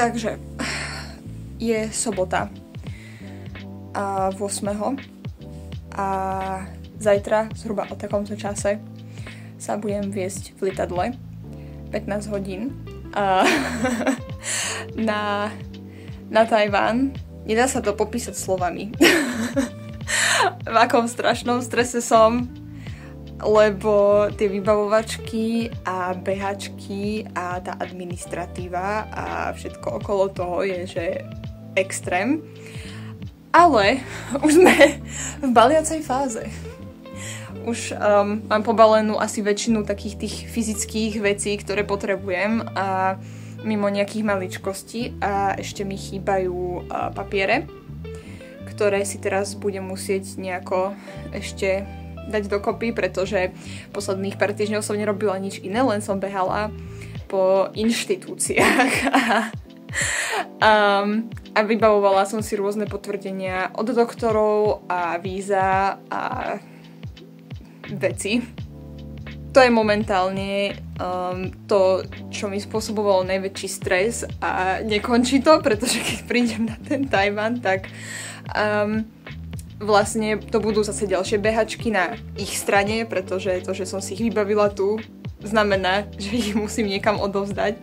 Takže je sobota a 8. A zajtra zhruba o takomto čase sa budem viesť v lietadle 15 hodín na Tajván. Nedá sa to popísať slovami. V akom strašnom strese som, lebo tie vybavovačky a behačky a tá administratíva a všetko okolo toho je, že extrém. Ale už sme v baliacej fáze. Už mám pobalenú asi väčšinu takých tých fyzických vecí, ktoré potrebujem a mimo nejakých maličkostí a ešte mi chýbajú papiere, ktoré si teraz budem musieť nejako ešte dať dokopy, pretože posledných pár týždňov som nerobila nič iné, len som behala po inštitúciách a vybavovala som si rôzne potvrdenia od doktorov a víza a veci. To je momentálne to, čo mi spôsobovalo najväčší stres a nekončí to, pretože keď prídem na ten Tajvan, tak vlastne to budú zase ďalšie behačky na ich strane, pretože to, že som si ich vybavila tu, znamená, že ich musím niekam odovzdať.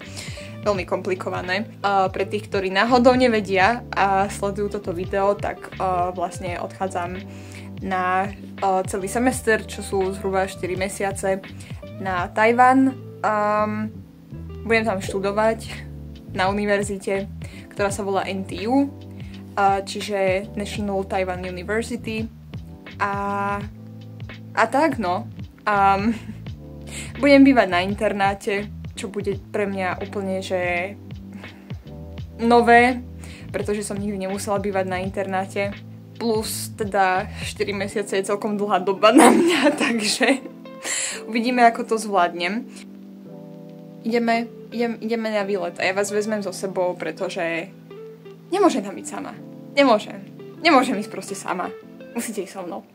Veľmi komplikované. Pre tých, ktorí náhodou nevedia a sledujú toto video, tak vlastne odchádzam na celý semester, čo sú zhruba 4 mesiace na Tajvan. Budem tam študovať na univerzite, ktorá sa volá NTU, čiže National Taiwan University. A tak no. Budem bývať na internáte, čo bude pre mňa úplne, že nové, pretože som nikdy nemusela bývať na internáte. Plus teda 4 mesiace je celkom dlhá doba na mňa, takže uvidíme, ako to zvládnem. Ideme na výlet a ja vás vezmem so sebou, pretože nemôžem tam byť sama. Nemôžem ísť proste sama. Musíte ísť so mnou.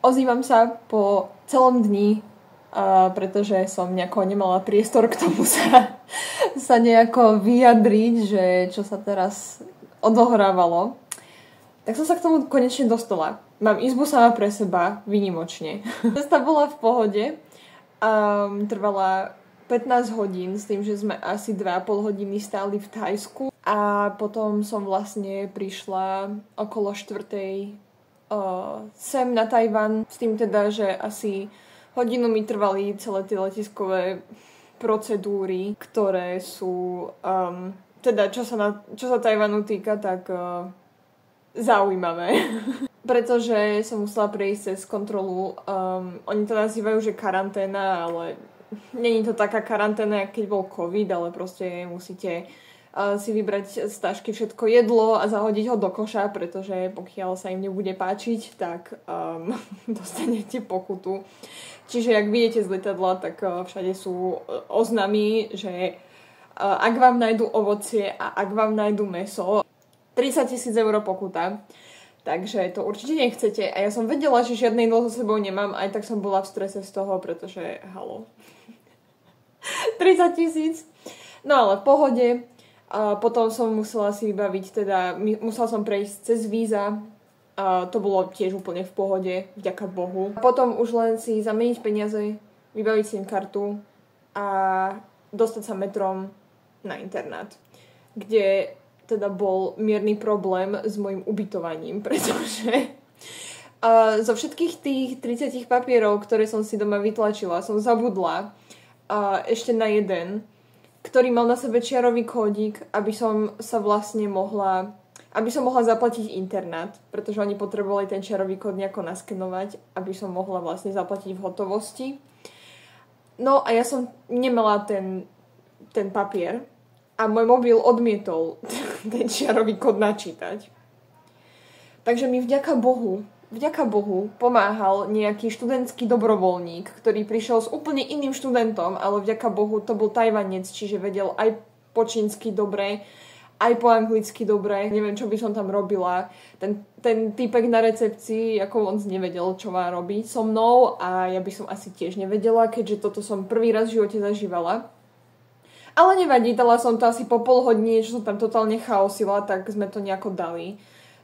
Ozývam sa po celom dni, pretože som nejako nemala priestor k tomu sa nejako vyjadriť, že čo sa teraz odohrávalo. Tak som sa k tomu konečne dostala. Mám izbu sama pre seba, výnimočne. Cesta bola v pohode. Trvala 15 hodín s tým, že sme asi 2,5 hodiny stáli v Thajsku. A potom som vlastne prišla okolo 4:00 sem na Tajvan, s tým teda, že asi hodinu mi trvali celé tie letiskové procedúry, ktoré sú teda čo sa Tajvanu týka, tak zaujímavé. Pretože som musela prejsť cez kontrolu, oni to nazývajú, že karanténa, ale není to taká karanténa, keď bol COVID, ale proste musíte si vybrať z tašky všetko jedlo a zahodiť ho do koša, pretože pokiaľ sa im nebude páčiť, tak dostanete pokutu. Čiže ak vyjdete z lietadla, tak všade sú oznamy, že ak vám nájdu ovocie a ak vám nájdu mäso, 30 000 eur pokuta. Takže to určite nechcete. A ja som vedela, že žiadne jedlo so sebou nemám, aj tak som bola v strese z toho, pretože halo. 30 000. No ale v pohode. A potom som musela si vybaviť, teda musela som prejsť cez víza. A to bolo tiež úplne v pohode, vďaka Bohu. Potom už len si zameniť peniaze, vybaviť SIM kartu a dostať sa metrom na internát, kde teda bol mierny problém s mojim ubytovaním, pretože zo všetkých tých 30 papierov, ktoré som si doma vytlačila, som zabudla ešte na jeden, ktorý mal na sebe čiarový kódik, aby som mohla zaplatiť internát, pretože oni potrebovali ten čiarový kód nejako naskenovať, aby som mohla vlastne zaplatiť v hotovosti. No a ja som nemala ten papier a môj mobil odmietol ten čiarový kód načítať. Takže mi vďaka Bohu vďaka Bohu, pomáhal nejaký študentský dobrovoľník, ktorý prišiel s úplne iným študentom, ale vďaka Bohu to bol Tajvanec, čiže vedel aj po čínsky dobre, aj po anglicky dobre. Neviem, čo by som tam robila. Ten týpek na recepcii ako on nevedel, čo má robiť so mnou a ja by som asi tiež nevedela, keďže toto som prvý raz v živote zažívala. Ale nevadí, dala som to asi po pol hodine, čo som tam totálne chaosila, tak sme to nejako dali.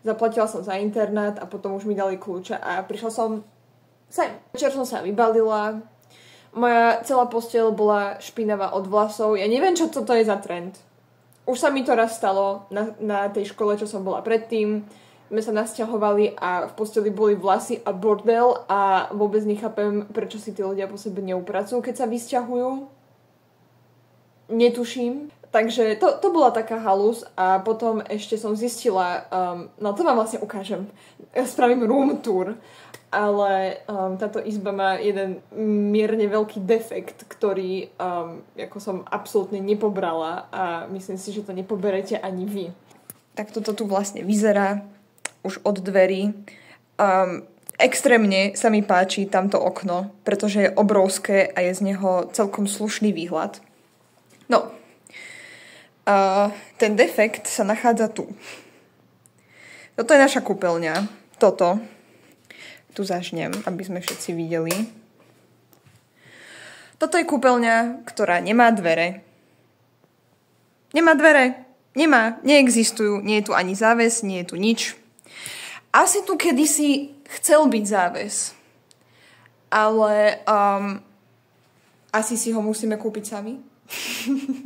Zaplatila som za internát a potom už mi dali kľúče a prišla som sem. Večer som sa vybalila, moja celá posteľ bola špinavá od vlasov. Ja neviem, čo toto je za trend. Už sa mi to raz stalo na tej škole, čo som bola predtým. My sa nasťahovali a v posteli boli vlasy a bordel a vôbec nechápem, prečo si tí ľudia po sebe neupracujú, keď sa vysťahujú. Netuším. Takže to bola taká halus a potom ešte som zistila, no to vám vlastne ukážem. Ja spravím room tour, ale táto izba má jeden mierne veľký defekt, ktorý ako som absolútne nepobrala a myslím si, že to nepoberete ani vy. Tak toto tu vlastne vyzerá už od dverí. Extrémne sa mi páči tamto okno, pretože je obrovské a je z neho celkom slušný výhľad. No, ten defekt sa nachádza tu. Toto je naša kúpeľňa. Toto. Tu zažnem, aby sme všetci videli. Toto je kúpeľňa, ktorá nemá dvere. Nemá dvere. Nemá. Neexistujú. Nie je tu ani záves, nie je tu nič. Asi tu kedysi chcel byť záves. Ale asi si ho musíme kúpiť sami.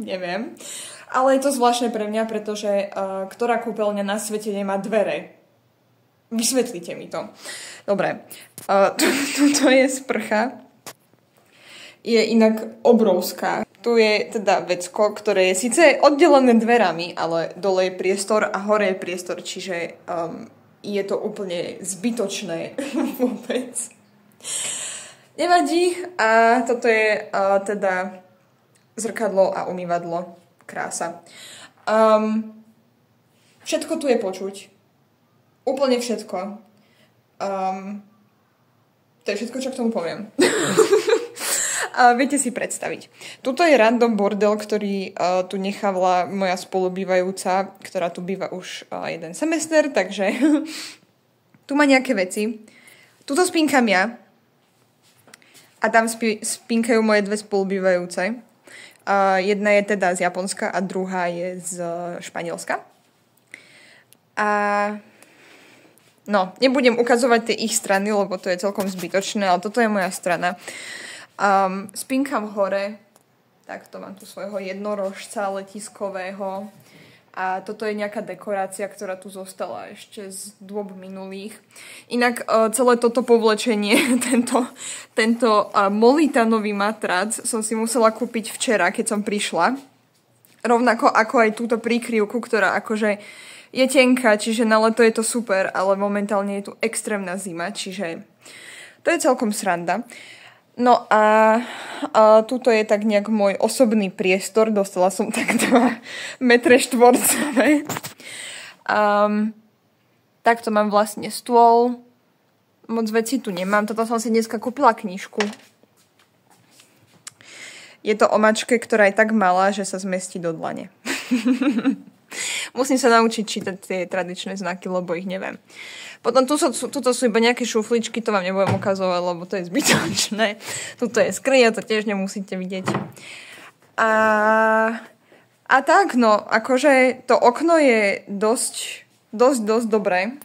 Neviem. Ale je to zvláštne pre mňa, pretože ktorá kúpeľňa na svete nemá dvere? Vysvetlite mi to. Dobre. Tuto je sprcha. Je inak obrovská. Tu je teda vecko, ktoré je síce oddelené dverami, ale dole je priestor a hore je priestor, čiže je to úplne zbytočné vôbec. Nevadí. A toto je teda zrkadlo a umývadlo. Krása. Všetko tu je počuť. Úplne všetko. To je všetko, čo k tomu poviem. Viete si predstaviť. Tuto je random bordel, ktorý tu nechávala moja spolubývajúca, ktorá tu býva už jeden semester, takže tu má nejaké veci. Tuto spínkam ja a tam spínkajú moje dve spolubývajúce. Jedna je teda z Japonska a druhá je z Španielska. A no, nebudem ukazovať tie ich strany, lebo to je celkom zbytočné, ale toto je moja strana. Spínkam hore, takto mám tu svojho jednorožca letiskového. A toto je nejaká dekorácia, ktorá tu zostala ešte z dôb minulých. Inak celé toto povlečenie, tento molitanový matrac som si musela kúpiť včera, keď som prišla. Rovnako ako aj túto príkryvku, ktorá akože je tenká, čiže na leto je to super, ale momentálne je tu extrémna zima, čiže to je celkom sranda. No a tuto je tak nejak môj osobný priestor. Dostala som tak 2 metre štvorcové. Takto mám vlastne stôl. Moc vecí tu nemám. Toto som si dneska kúpila knižku. Je to o mačke, ktorá je tak malá, že sa zmestí do dlane. Musím sa naučiť čítať tie tradičné znaky, lebo ich neviem. Potom tuto sú iba nejaké šufličky, to vám nebudem ukazovať, lebo to je zbytočné. Tuto je skriňa, to tiež nemusíte vidieť. A tak, no, akože to okno je dosť dobré.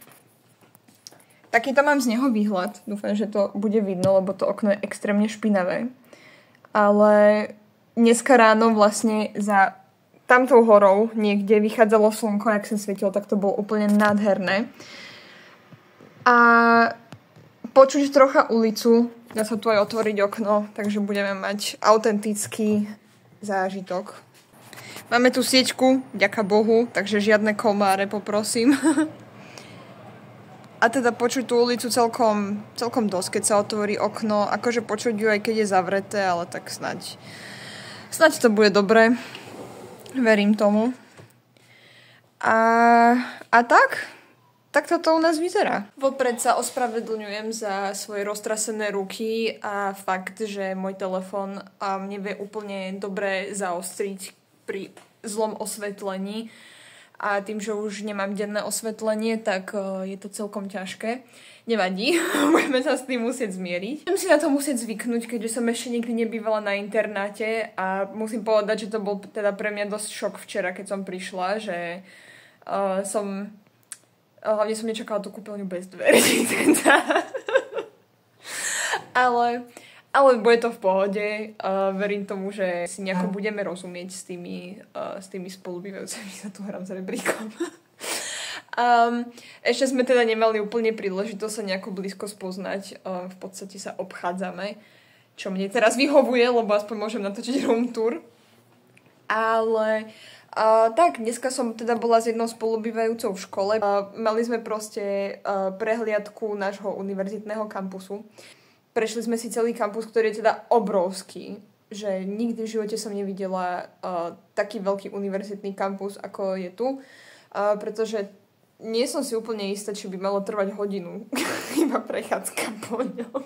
Takýto mám z neho výhľad. Dúfam, že to bude vidno, lebo to okno je extrémne špinavé. Ale dneska ráno vlastne za tamtou horou niekde vychádzalo slnko, jak sa svietilo, tak to bolo úplne nádherné. A počuť trocha ulicu, dá sa tu aj otvoriť okno, takže budeme mať autentický zážitok. Máme tu sieťku, ďaká Bohu, takže žiadne komáre, poprosím. A teda počuť tú ulicu celkom dosť, keď sa otvorí okno. Akože počuť ju aj keď je zavreté, ale tak snaď to bude dobre. Verím tomu. A tak? Tak toto u nás vyzerá. Vopred sa ospravedlňujem za svoje roztrasené ruky a fakt, že môj telefón nevie úplne dobre zaostriť pri zlom osvetlení. A tým, že už nemám denné osvetlenie, tak je to celkom ťažké. Nevadí, budeme sa s tým musieť zmieriť. Budem si na to musieť zvyknúť, keďže som ešte nikdy nebývala na internáte a musím povedať, že to bol teda pre mňa dosť šok včera, keď som prišla, že hlavne som nečakala tú kúpeľňu bez dverí. ale bude to v pohode. Verím tomu, že si nejako budeme rozumieť s tými spolubývajúcimi. Sa tu hrám s rebríkom. Ešte sme teda nemali úplne príležitosť sa nejako blízko spoznať. V podstate sa obchádzame, čo mne teraz vyhovuje, lebo aspoň môžem natočiť room tour. Ale tak, dneska som teda bola s jednou spolubývajúcou v škole. Mali sme proste prehliadku nášho univerzitného kampusu. Prešli sme si celý kampus, ktorý je teda obrovský. Že nikdy v živote som nevidela taký veľký univerzitný kampus, ako je tu. Pretože nie som si úplne istá, či by malo trvať hodinu iba prechádzka po ňom.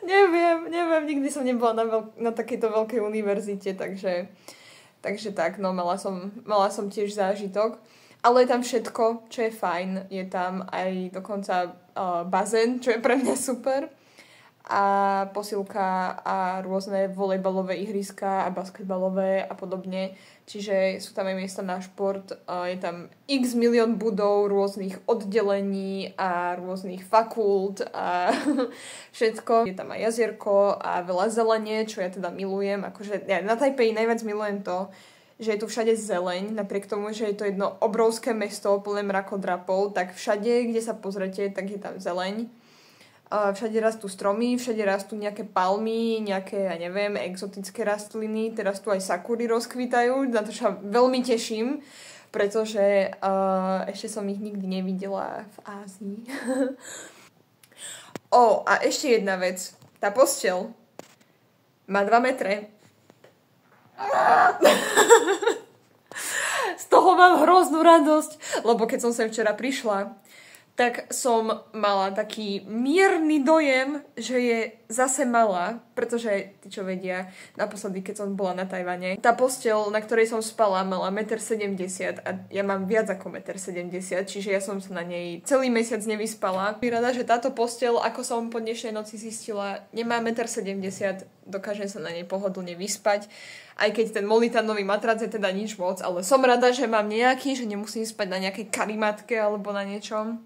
Neviem, nikdy som nebola na takejto veľkej univerzite, takže tak, no mala som tiež zážitok. Ale je tam všetko, čo je fajn. Je tam aj dokonca bazén, čo je pre mňa super. A posilka a rôzne volejbalové ihriska a basketbalové a podobne. Čiže sú tam aj miesta na šport. Je tam x milión budov, rôznych oddelení a rôznych fakult a všetko. Je tam aj jazierko a veľa zelenie, čo ja teda milujem. Akože ja na Tajpeji najviac milujem to, že je tu všade zeleň, napriek tomu, že je to jedno obrovské mesto plné mrakodrapov, tak všade, kde sa pozrete, tak je tam zeleň. Všade rastú stromy, všade rastú nejaké palmy, nejaké, ja neviem, exotické rastliny. Teraz tu aj sakúry rozkvítajú, na to sa veľmi teším, pretože ešte som ich nikdy nevidela v Ázii. A ešte jedna vec. Tá posteľ má 2 metre. Z toho mám hroznú radosť, lebo keď som sem včera prišla, tak som mala taký mierny dojem, že je zase malá, pretože, tí čo vedia, naposledy, keď som bola na Tajvane, tá posteľ, na ktorej som spala, mala 1,70 m a ja mám viac ako 1,70 m, čiže ja som sa na nej celý mesiac nevyspala. Som rada, že táto posteľ, ako som po dnešnej noci zistila, nemá 1,70 m, dokážem sa na nej pohodlne vyspať. Aj keď ten molitanový matrac je teda nič moc, ale som rada, že mám nejaký, že nemusím spať na nejakej karimatke alebo na niečom.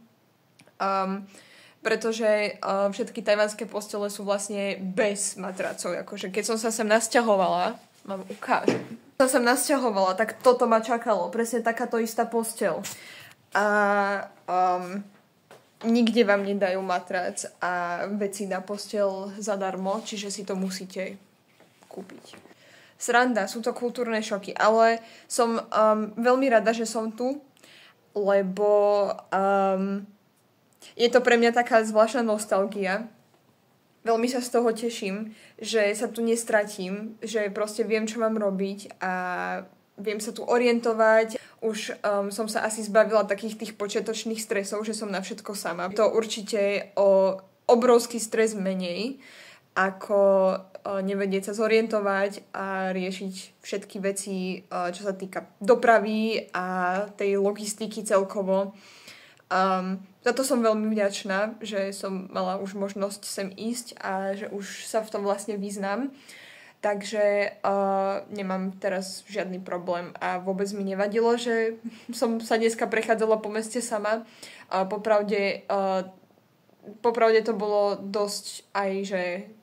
Pretože všetky tajvanské postele sú vlastne bez matracov. Akože keď som sa sem nasťahovala, vám ukážem. Keď som sem nasťahovala, tak toto ma čakalo. Presne takáto istá posteľ. A nikde vám nedajú matrac a veci na posteľ zadarmo, čiže si to musíte kúpiť. Sranda, sú to kultúrne šoky, ale som veľmi rada, že som tu, lebo je to pre mňa taká zvláštna nostalgia. Veľmi sa z toho teším, že sa tu nestratím, že proste viem, čo mám robiť a viem sa tu orientovať. Už som sa asi zbavila takých tých počiatočných stresov, že som na všetko sama. To určite o obrovský stres menej, ako nevedieť sa zorientovať a riešiť všetky veci, čo sa týka dopravy a tej logistiky celkovo. Za to som veľmi vďačná, že som mala už možnosť sem ísť a že už sa v tom vlastne vyznám. Takže nemám teraz žiadny problém a vôbec mi nevadilo, že som sa dneska prechádzala po meste sama. Popravde to bolo dosť aj, že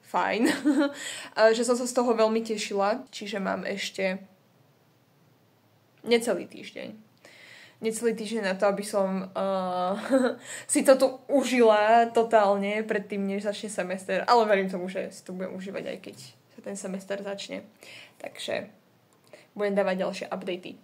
fajn. Že som sa z toho veľmi tešila. Čiže mám ešte necelý týždeň na to, aby som si to tu užila totálne predtým, než začne semester. Ale verím tomu, že si to budem užívať, aj keď sa ten semester začne. Takže budem dávať ďalšie updaty.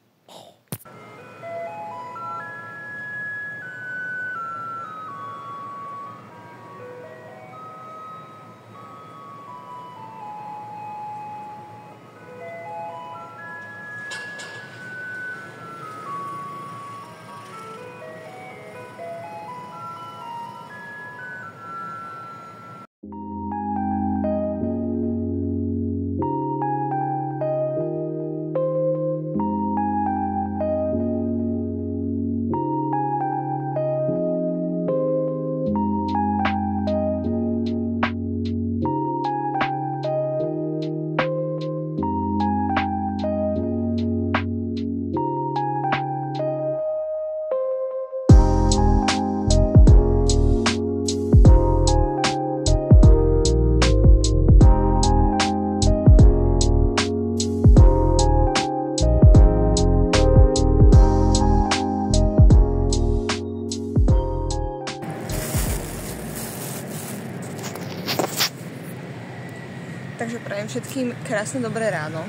všetkým krásne dobré ráno.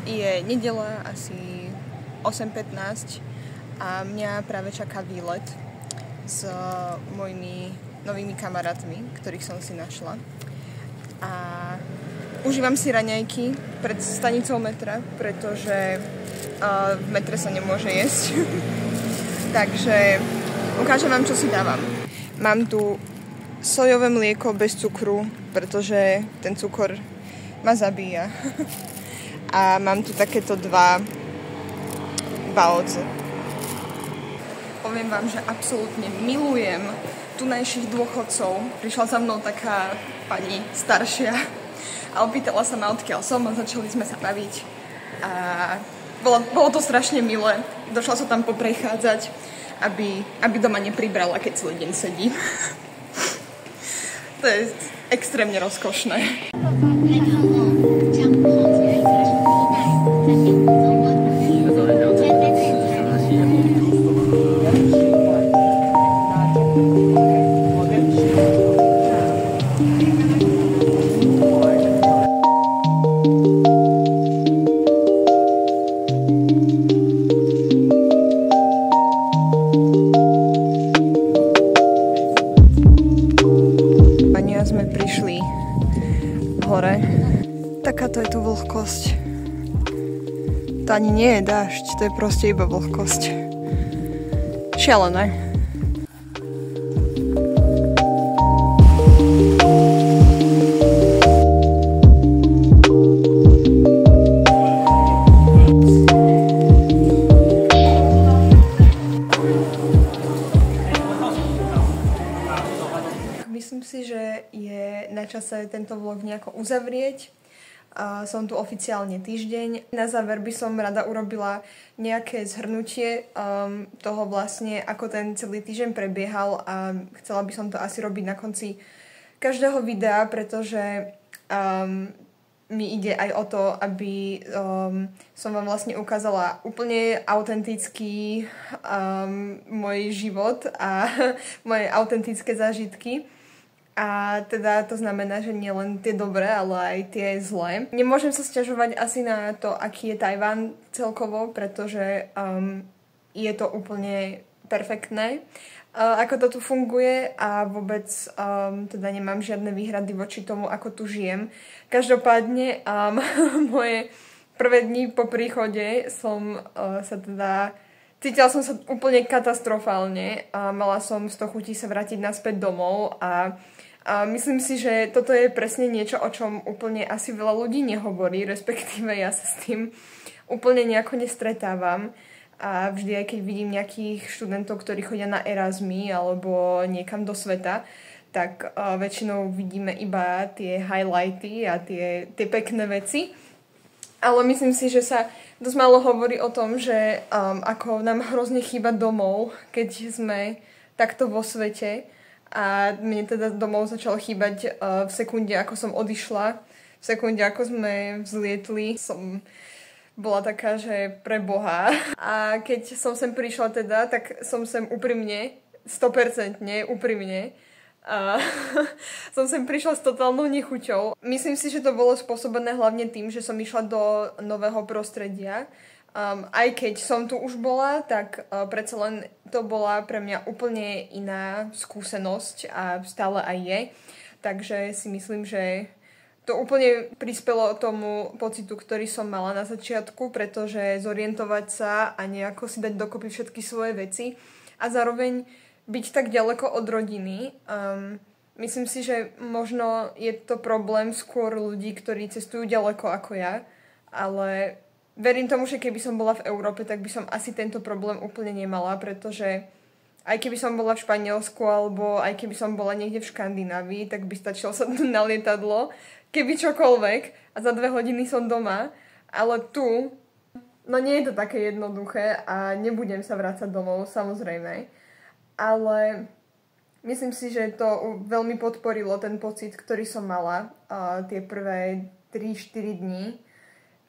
Je nedeľa, asi 8:15 a mňa práve čaká výlet s mojimi novými kamarátmi, ktorých som si našla. A užívam si raňajky pred stanicou metra, pretože v metre sa nemôže jesť. Takže ukážem vám, čo si dávam. Mám tu sojové mlieko bez cukru, pretože ten cukor ma zabíja. A mám tu takéto dva baozi. Poviem vám, že absolútne milujem tunajších dôchodcov. Prišla za mnou taká pani staršia a opýtala sa ma, odkiaľ som, a začali sme sa baviť. A bolo to strašne milé. Došla sa tam poprechádzať, aby doma nepribrala, keď celý deň sedí. To je extrémne rozkošné. Sme prišli hore. Takáto je tu vlhkosť. To ani nie je dážď, to je proste iba vlhkosť. Šialené. Myslím si, že je na čase tento vlog nejako uzavrieť. Som tu oficiálne týždeň. Na záver by som rada urobila nejaké zhrnutie toho vlastne, ako ten celý týždeň prebiehal, a chcela by som to asi robiť na konci každého videa, pretože mi ide aj o to, aby som vám vlastne ukázala úplne autentický môj život a moje autentické zážitky. A teda to znamená, že nielen tie dobré, ale aj tie zlé. Nemôžem sa sťažovať asi na to, aký je Tajvan celkovo, pretože je to úplne perfektné, ako to tu funguje, a vôbec teda nemám žiadne výhrady voči tomu, ako tu žijem. Každopádne moje prvé dni po príchode cítila som sa úplne katastrofálne a mala som 100 chutí sa vrátiť naspäť domov, a myslím si, že toto je presne niečo, o čom úplne asi veľa ľudí nehovorí, respektíve ja sa s tým úplne nejako nestretávam. A vždy, aj keď vidím nejakých študentov, ktorí chodia na Erasmy alebo niekam do sveta, tak väčšinou vidíme iba tie highlighty a tie pekné veci. Ale myslím si, že sa dosť málo hovorí o tom, že ako nám hrozne chýba domov, keď sme takto vo svete. A mne teda domov začal chýbať v sekunde, ako som odišla. V sekunde, ako sme vzlietli, som bola taká, že pre Boha. A keď som sem prišla teda, tak som sem úprimne, 100% úprimne, a som sem prišla s totálnou nechuťou. Myslím si, že to bolo spôsobené hlavne tým, že som išla do nového prostredia. Aj keď som tu už bola, tak predsa len to bola pre mňa úplne iná skúsenosť a stále aj je. Takže si myslím, že to úplne prispelo tomu pocitu, ktorý som mala na začiatku, pretože zorientovať sa a nejako si dať dokopy všetky svoje veci a zároveň byť tak ďaleko od rodiny. Myslím si, že možno je to problém skôr ľudí, ktorí cestujú ďaleko ako ja, ale verím tomu, že keby som bola v Európe, tak by som asi tento problém úplne nemala, pretože aj keby som bola v Španielsku alebo aj keby som bola niekde v Škandinávii, tak by stačilo sa na lietadlo, keby čokoľvek, a za 2 hodiny som doma. Ale tu, no nie je to také jednoduché a nebudem sa vrácať domov, samozrejme. Ale myslím si, že to veľmi podporilo ten pocit, ktorý som mala tie prvé 3-4 dní.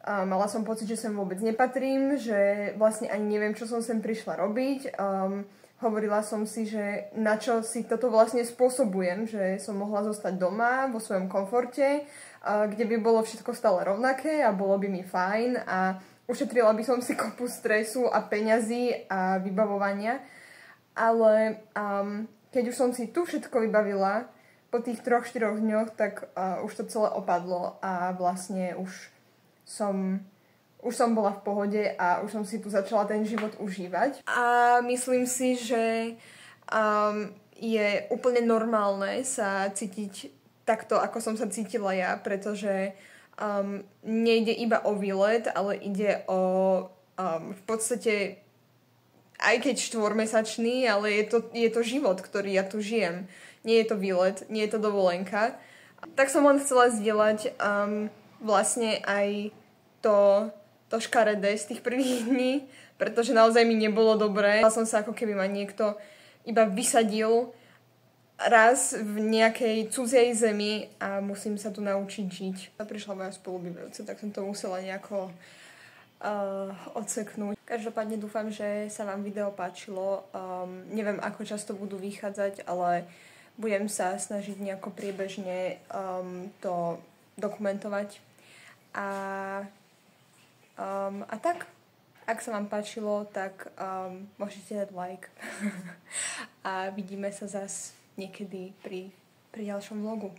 Mala som pocit, že sem vôbec nepatrím, že vlastne ani neviem, čo som sem prišla robiť. Hovorila som si, že na čo si toto vlastne spôsobujem, že som mohla zostať doma vo svojom komforte, kde by bolo všetko stále rovnaké a bolo by mi fajn a ušetrila by som si kopu stresu a peňazí a vybavovania. Ale keď už som si tu všetko vybavila, po tých 3-4 dňoch, tak už to celé opadlo a vlastne už som bola v pohode a už som si tu začala ten život užívať. A myslím si, že je úplne normálne sa cítiť takto, ako som sa cítila ja, pretože nejde iba o výlet, ale ide o v podstate aj keď 4-mesačný, ale je to život, ktorý ja tu žijem. Nie je to výlet, nie je to dovolenka. Tak som len chcela zdieľať vlastne aj to škaredé z tých prvých dní, pretože naozaj mi nebolo dobré. Chcela som sa, ako keby ma niekto iba vysadil raz v nejakej cudzej zemi a musím sa tu naučiť žiť. Prišla moja spolubývajúca, tak som to musela nejako odseknúť. Každopádne dúfam, že sa vám video páčilo. Neviem, ako často budú vychádzať, ale budem sa snažiť nejako priebežne to dokumentovať. A tak, ak sa vám páčilo, tak môžete dať like. A vidíme sa zas niekedy pri ďalšom vlogu.